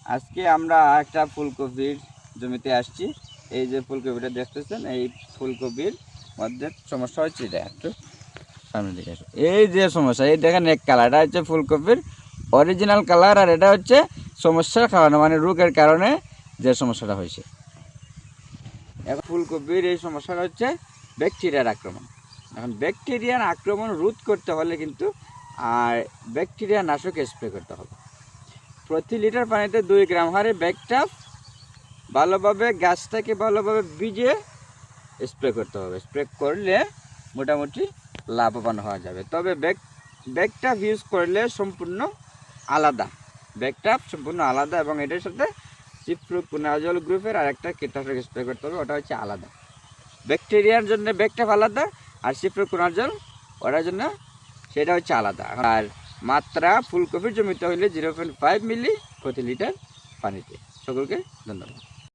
আজকে আমরা একটা ফুলকপির জমিতে আসছি। এই যে ফুলকপিটা দেখতেছেন, এই ফুলকপির মধ্যে সমস্যা হচ্ছে এটা। একটু সামনে দিকে আসো। এই যে সমস্যা, এই দেখেন এক কালার, এটা হচ্ছে ফুলকপির অরিজিনাল কালার, আর এটা হচ্ছে সমস্যার কারণে, মানে রোগের কারণে যে সমস্যাটা হয়েছে। এখন ফুলকপির এই সমস্যাটা হচ্ছে ব্যাকটেরিয়ার আক্রমণ। এখন ব্যাকটেরিয়ার আক্রমণ রোধ করতে হলে কিন্তু আর ব্যাকটেরিয়া নাশক স্প্রে করতে হবে। প্রতি লিটার পানিতে 2 গ্রাম হারে ব্যাকটাপ ভালোভাবে গাছটাকে ভালোভাবে ভিজিয়ে স্প্রে করতে হবে। স্প্রে করলে মোটামুটি লাভবান হওয়া যাবে। তবে ব্যাকটাপ ইউজ করলে সম্পূর্ণ আলাদা, ব্যাকটাপ সম্পূর্ণ আলাদা, এবং এটার সাথে চিপ্রোকুনাজল গ্রুপের আর একটা কীটনাশক স্প্রে করতে হবে, ওটা হচ্ছে আলাদা। ব্যাকটেরিয়ার জন্য ব্যাকটাপ আলাদা, আর চিপ্রোকুনাজল ওটার জন্য সেটা হচ্ছে আলাদা। আর মাত্রা ফুলকপির জমিতে হইলে 0.5 মিলি প্রতি লিটার পানিতে। সকলকে ধন্যবাদ।